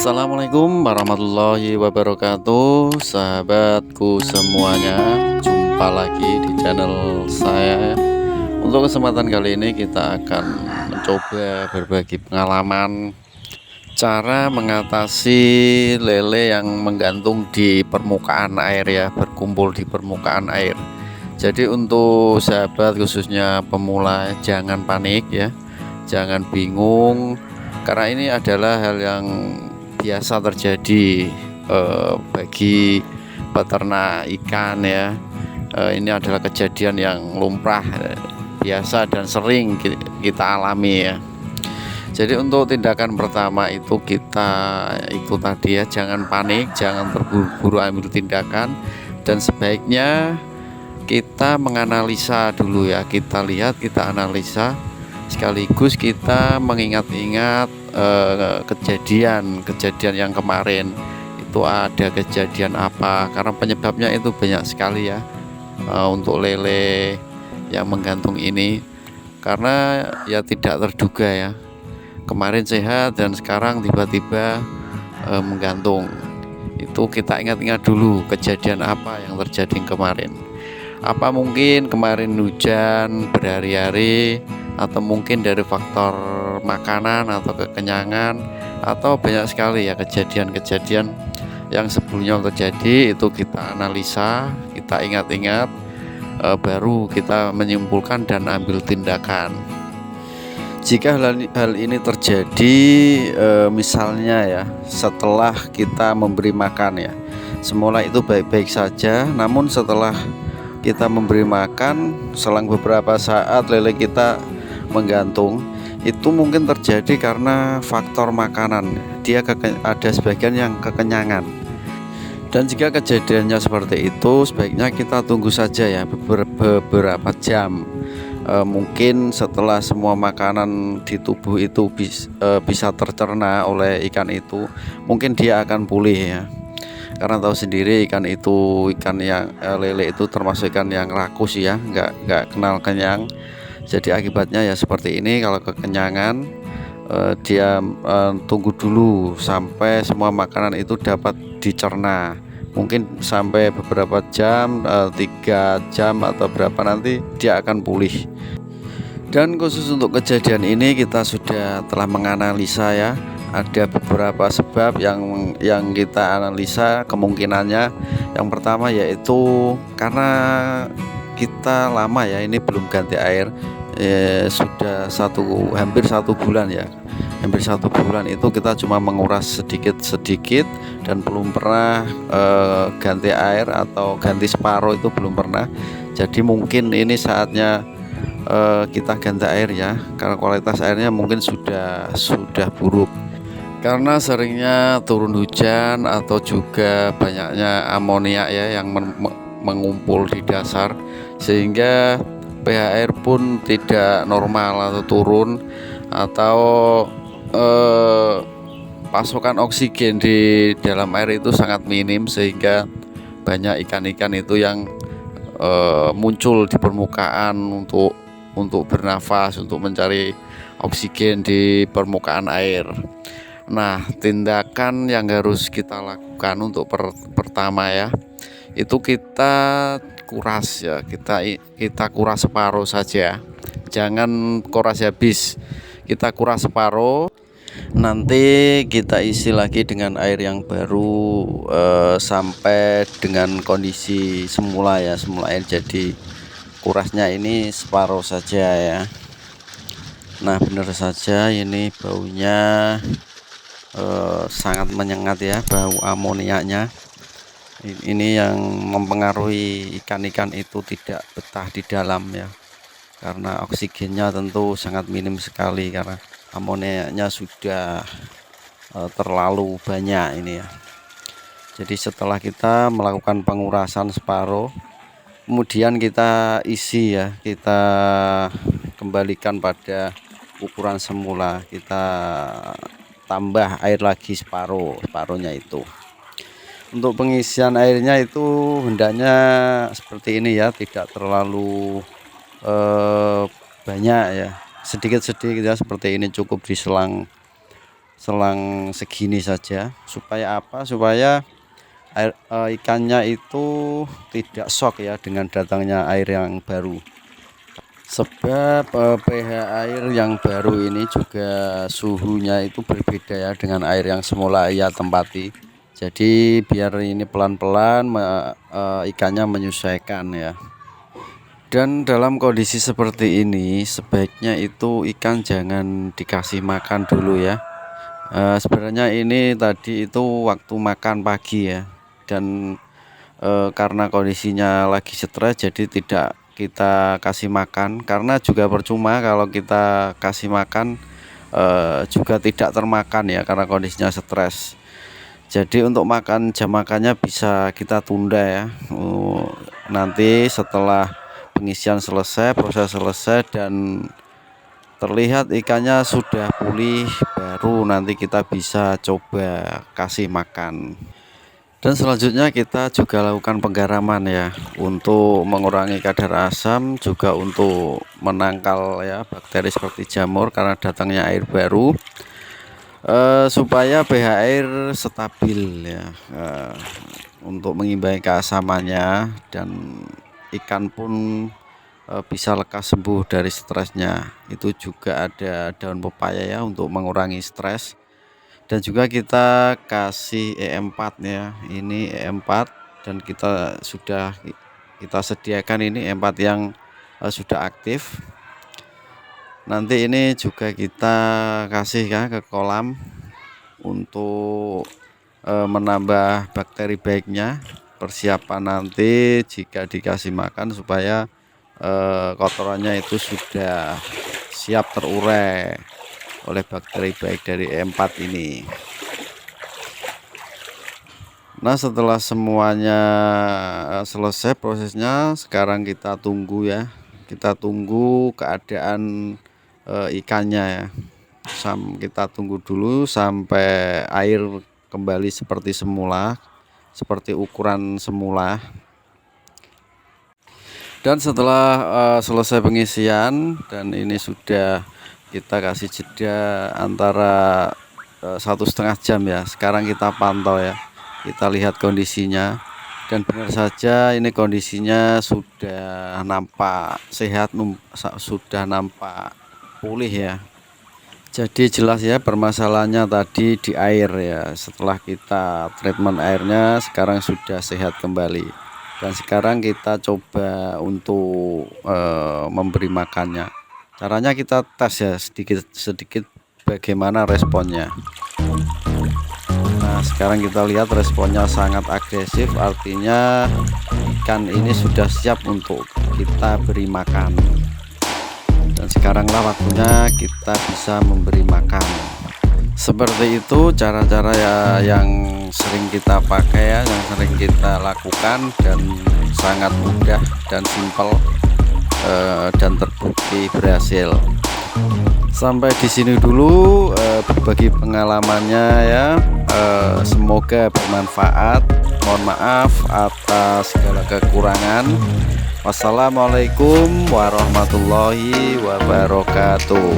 Assalamualaikum warahmatullahi wabarakatuh, sahabatku semuanya. Jumpa lagi di channel saya. Untuk kesempatan kali ini kita akan mencoba berbagi pengalaman cara mengatasi lele yang menggantung di permukaan air ya, berkumpul di permukaan air. Jadi untuk sahabat khususnya pemula, jangan panik ya, jangan bingung, karena ini adalah hal yang biasa terjadi bagi peternak ikan ya. Ini adalah kejadian yang lumrah, biasa dan sering kita alami ya. Jadi untuk tindakan pertama itu tadi ya, jangan panik, jangan terburu-buru ambil tindakan, dan sebaiknya kita menganalisa dulu ya. Kita lihat, kita analisa, sekaligus kita mengingat-ingat kejadian yang kemarin itu ada kejadian apa, karena penyebabnya itu banyak sekali ya untuk lele yang menggantung ini, karena ya tidak terduga ya, kemarin sehat dan sekarang tiba-tiba menggantung. Itu kita ingat-ingat dulu kejadian apa yang terjadi kemarin. Apa mungkin kemarin hujan berhari-hari, atau mungkin dari faktor makanan atau kekenyangan, atau banyak sekali ya kejadian-kejadian yang sebelumnya terjadi. Itu kita analisa, kita ingat-ingat, baru kita menyimpulkan dan ambil tindakan. Jika hal ini terjadi misalnya ya, setelah kita memberi makan ya, semula itu baik-baik saja, namun setelah kita memberi makan, selang beberapa saat lele kita menggantung. Itu mungkin terjadi karena faktor makanan, dia ada sebagian yang kekenyangan. Dan jika kejadiannya seperti itu, sebaiknya kita tunggu saja ya beberapa jam. Mungkin setelah semua makanan di tubuh itu bisa tercerna oleh ikan itu, mungkin dia akan pulih ya. Karena tahu sendiri ikan yang lele itu termasuk ikan yang rakus ya, nggak kenal kenyang. Jadi akibatnya ya seperti ini. Kalau kekenyangan, dia tunggu dulu sampai semua makanan itu dapat dicerna, mungkin sampai beberapa jam, 3 jam atau berapa, nanti dia akan pulih. Dan khusus untuk kejadian ini kita telah menganalisa ya, ada beberapa sebab yang kita analisa kemungkinannya. Yang pertama yaitu karena kita lama ya ini belum ganti air, sudah hampir 1 bulan ya. Hampir 1 bulan itu kita cuma menguras sedikit-sedikit dan belum pernah ganti air atau ganti separuh, itu belum pernah. Jadi mungkin ini saatnya kita ganti air ya, karena kualitas airnya mungkin sudah buruk, karena seringnya turun hujan atau juga banyaknya amonia ya yang mengumpul di dasar, sehingga pH air pun tidak normal atau turun, atau pasokan oksigen di dalam air itu sangat minim, sehingga banyak ikan-ikan itu yang muncul di permukaan untuk bernafas, untuk mencari oksigen di permukaan air. Nah, tindakan yang harus kita lakukan untuk pertama ya, itu kita kuras ya, kita kuras separuh saja, jangan kuras habis. Kita kuras separuh, nanti kita isi lagi dengan air yang baru sampai dengan kondisi semula ya, semula air. Jadi kurasnya ini separuh saja ya. Nah, benar saja ini baunya sangat menyengat ya, bau amoniaknya. Ini yang mempengaruhi ikan-ikan itu tidak betah di dalam ya, karena oksigennya tentu sangat minim sekali, karena amoniaknya sudah terlalu banyak ini ya. Jadi setelah kita melakukan pengurasan separuh, kemudian kita isi ya, kita kembalikan pada ukuran semula, kita tambah air lagi separuhnya itu. Untuk pengisian airnya itu hendaknya seperti ini ya, tidak terlalu banyak ya, sedikit-sedikit ya, seperti ini, cukup diselang selang segini saja. Supaya apa? Supaya ikannya itu tidak shock ya dengan datangnya air yang baru. Sebab pH air yang baru ini juga suhunya itu berbeda ya dengan air yang semula ia tempati. Jadi biar ini pelan-pelan ikannya menyesuaikan ya. Dan dalam kondisi seperti ini sebaiknya itu ikan jangan dikasih makan dulu ya. Sebenarnya ini tadi itu waktu makan pagi ya, dan karena kondisinya lagi stres jadi tidak kita kasih makan, karena juga percuma kalau kita kasih makan juga tidak termakan ya karena kondisinya stres. Jadi untuk makan, jam makannya bisa kita tunda ya. Nanti setelah pengisian selesai, proses selesai dan terlihat ikannya sudah pulih, baru nanti kita bisa coba kasih makan. Dan selanjutnya kita juga lakukan penggaraman ya, untuk mengurangi kadar asam, juga untuk menangkal ya bakteri seperti jamur karena datangnya air baru, supaya pH air stabil ya, untuk mengimbangi keasamannya, dan ikan pun bisa lekas sembuh dari stresnya. Itu juga ada daun pepaya ya untuk mengurangi stres. Dan juga kita kasih E4 ya, ini E4, dan kita sediakan ini E4 yang sudah aktif. Nanti ini juga kita kasih ya ke kolam untuk menambah bakteri baiknya, persiapan nanti jika dikasih makan supaya kotorannya itu sudah siap terurai oleh bakteri baik dari E4 ini. Nah, setelah semuanya selesai prosesnya, sekarang kita tunggu ya, kita tunggu keadaan ikannya ya. Kita tunggu dulu sampai air kembali seperti semula, seperti ukuran semula. Dan setelah selesai pengisian, dan ini sudah kita kasih jeda antara 1,5 jam ya. Sekarang kita pantau ya, kita lihat kondisinya, dan benar saja ini kondisinya sudah nampak sehat, sudah nampak pulih ya. Jadi jelas ya permasalahannya tadi di air ya. Setelah kita treatment airnya, sekarang sudah sehat kembali. Dan sekarang kita coba untuk memberi makannya. Caranya kita tes ya sedikit bagaimana responnya. Nah, sekarang kita lihat responnya sangat agresif, artinya ikan ini sudah siap untuk kita beri makan. Dan sekaranglah waktunya kita bisa memberi makan. Seperti itu cara-cara ya yang sering kita pakai ya, yang sering kita lakukan, dan sangat mudah dan simpel, dan terbukti berhasil. Sampai di sini dulu berbagi pengalamannya ya. Semoga bermanfaat. Mohon maaf atas segala kekurangan. Wassalamualaikum warahmatullahi wabarakatuh.